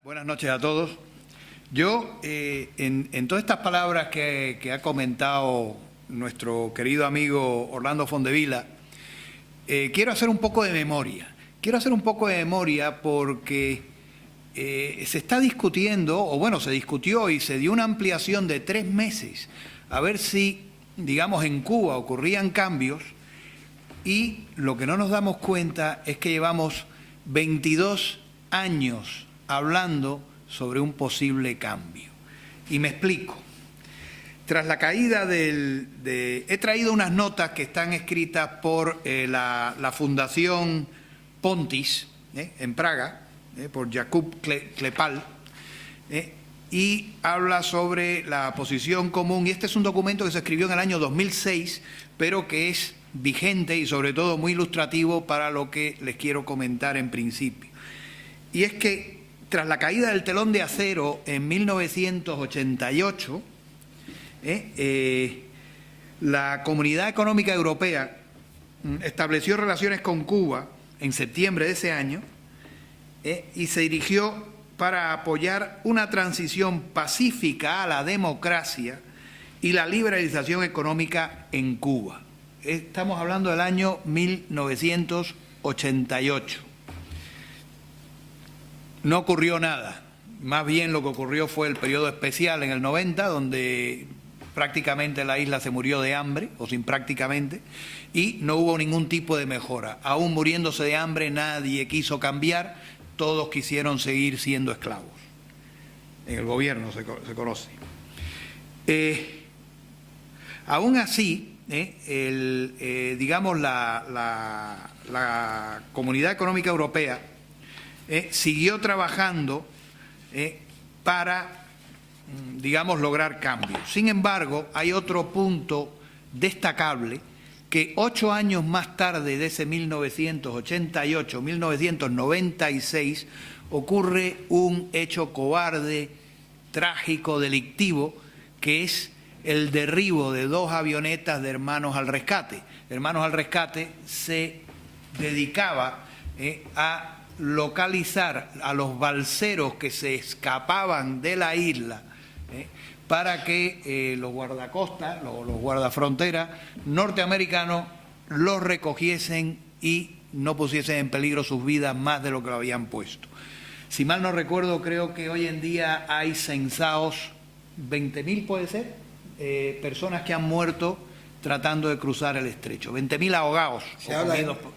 Buenas noches a todos. Yo, en todas estas palabras que ha comentado nuestro querido amigo Orlando Fondevila, quiero hacer un poco de memoria. Quiero hacer un poco de memoria porque se está discutiendo, o bueno, se discutió y se dio una ampliación de 3 meses a ver si, digamos, en Cuba ocurrían cambios, y lo que no nos damos cuenta es que llevamos 22 años hablando sobre un posible cambio. Y me explico. Tras la caída he traído unas notas que están escritas por la Fundación Pontis, en Praga, por Jakub Klepal, y habla sobre la posición común. Y este es un documento que se escribió en el año 2006, pero que es vigente y sobre todo muy ilustrativo para lo que les quiero comentar en principio. Y es que tras la caída del telón de acero en 1988, la Comunidad Económica Europea estableció relaciones con Cuba en septiembre de ese año y se dirigió para apoyar una transición pacífica a la democracia y la liberalización económica en Cuba. Estamos hablando del año 1988. No ocurrió nada, más bien lo que ocurrió fue el periodo especial en el 90, donde prácticamente la isla se murió de hambre, o sin prácticamente, y no hubo ningún tipo de mejora. Aún muriéndose de hambre nadie quiso cambiar, todos quisieron seguir siendo esclavos. En el gobierno se conoce. Aún así, digamos, la Comunidad Económica Europea siguió trabajando para, digamos, lograr cambios. Sin embargo, hay otro punto destacable, que 8 años más tarde de ese 1988, 1996, ocurre un hecho cobarde, trágico, delictivo, que es el derribo de 2 avionetas de Hermanos al Rescate. Hermanos al Rescate se dedicaba a localizar a los balseros que se escapaban de la isla para que los guardacostas, los guardafronteras norteamericanos los recogiesen y no pusiesen en peligro sus vidas más de lo que lo habían puesto. Si mal no recuerdo, creo que hoy en día hay censados 20.000, puede ser, personas que han muerto tratando de cruzar el estrecho. 20.000 ahogados.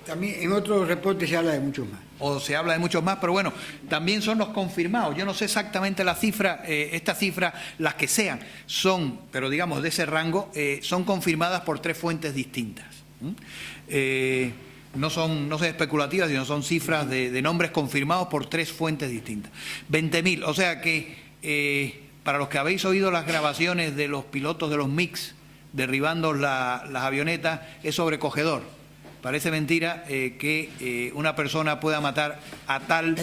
También en otros reportes se habla de muchos más. O se habla de muchos más, pero bueno, también son los confirmados. Yo no sé exactamente la cifra, estas cifras, las que sean, son, pero digamos de ese rango, son confirmadas por 3 fuentes distintas. No son especulativas, sino son cifras de nombres confirmados por 3 fuentes distintas. 20.000, o sea que para los que habéis oído las grabaciones de los pilotos de los MiGs derribando las avionetas, es sobrecogedor. Parece mentira que una persona pueda matar a tal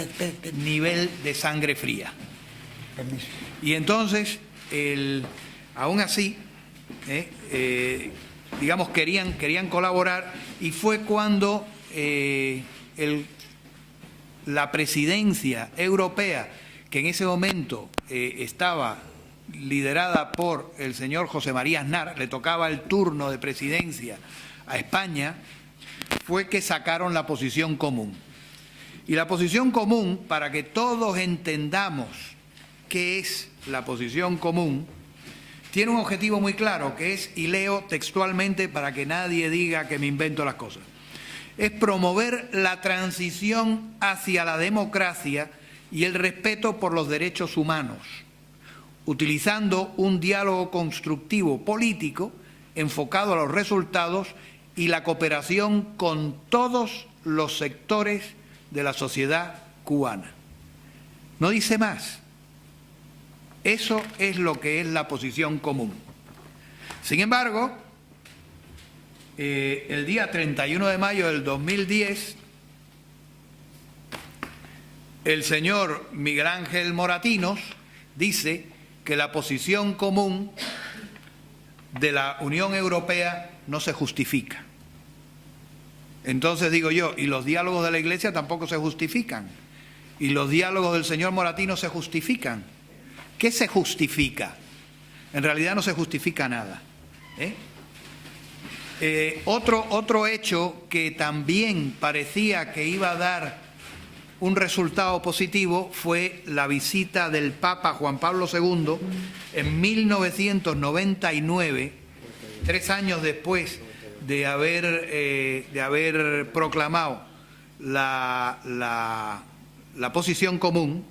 nivel de sangre fría. Y entonces, aún así, digamos, querían colaborar, y fue cuando la presidencia europea, que en ese momento estaba liderada por el señor José María Aznar, le tocaba el turno de presidencia a España, fue que sacaron la posición común. Y la posición común, para que todos entendamos qué es la posición común, tiene un objetivo muy claro, que es, y leo textualmente para que nadie diga que me invento las cosas, es promover la transición hacia la democracia y el respeto por los derechos humanos, utilizando un diálogo constructivo político enfocado a los resultados y la cooperación con todos los sectores de la sociedad cubana. No dice más. Eso es lo que es la posición común. Sin embargo, el día 31 de mayo del 2010, el señor Miguel Ángel Moratinos dice que la posición común de la Unión Europea no se justifica. Entonces digo yo, y los diálogos de la Iglesia tampoco se justifican. y los diálogos del señor Moratino se justifican. ¿Qué se justifica? En realidad no se justifica nada. Otro hecho que también parecía que iba a dar un resultado positivo fue la visita del Papa Juan Pablo II en 1999, 3 años después de haber proclamado la posición común.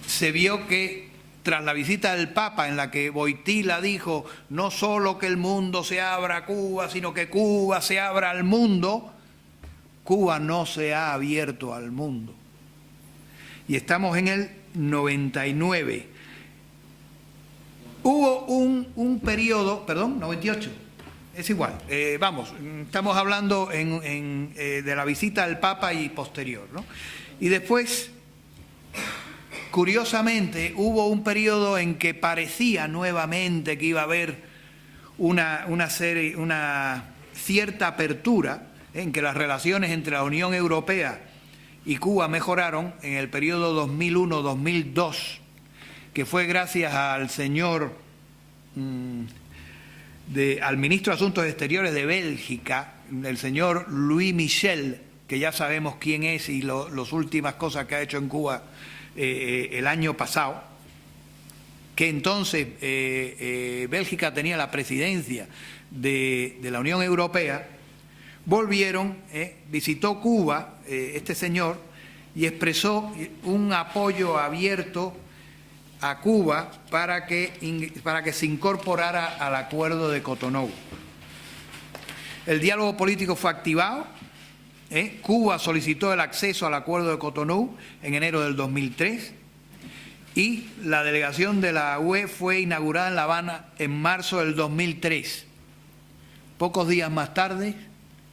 Se vio que tras la visita del Papa, en la que Wojtyła dijo no solo que el mundo se abra a Cuba, sino que Cuba se abra al mundo, Cuba no se ha abierto al mundo. Y estamos en el 99. Hubo un periodo, perdón, 98, es igual, estamos hablando de la visita del Papa y posterior, ¿no? Y después, curiosamente, hubo un periodo en que parecía nuevamente que iba a haber una cierta apertura, en que las relaciones entre la Unión Europea y Cuba mejoraron en el periodo 2001-2002, que fue gracias al señor, al ministro de Asuntos Exteriores de Bélgica, el señor Louis Michel, que ya sabemos quién es y las últimas cosas que ha hecho en Cuba el año pasado, que entonces Bélgica tenía la presidencia de la Unión Europea. Volvieron, visitó Cuba este señor y expresó un apoyo abierto a Cuba para que se incorporara al Acuerdo de Cotonú. El diálogo político fue activado. Cuba solicitó el acceso al Acuerdo de Cotonú en enero del 2003 y la delegación de la UE fue inaugurada en La Habana en marzo del 2003. Pocos días más tarde,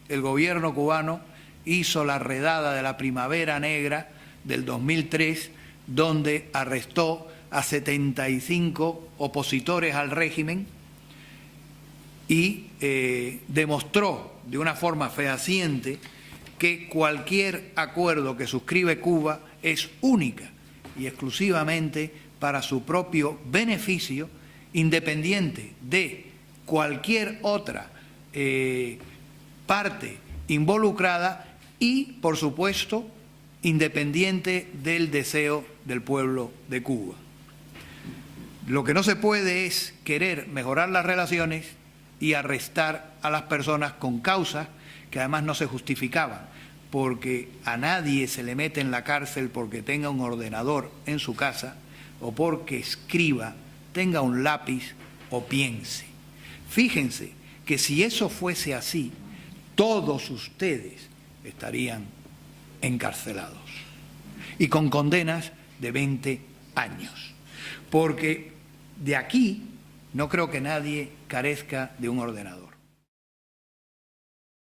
el gobierno cubano hizo la redada de la Primavera Negra del 2003, donde arrestó a 75 opositores al régimen y demostró de una forma fehaciente que cualquier acuerdo que suscribe Cuba es única y exclusivamente para su propio beneficio, independiente de cualquier otra parte involucrada y, por supuesto, independiente del deseo del pueblo de Cuba. Lo que no se puede es querer mejorar las relaciones y arrestar a las personas con causas que además no se justificaban, porque a nadie se le mete en la cárcel porque tenga un ordenador en su casa o porque escriba, tenga un lápiz o piense. Fíjense que si eso fuese así, todos ustedes estarían encarcelados y con condenas de 20 años, porque de aquí no creo que nadie carezca de un ordenador.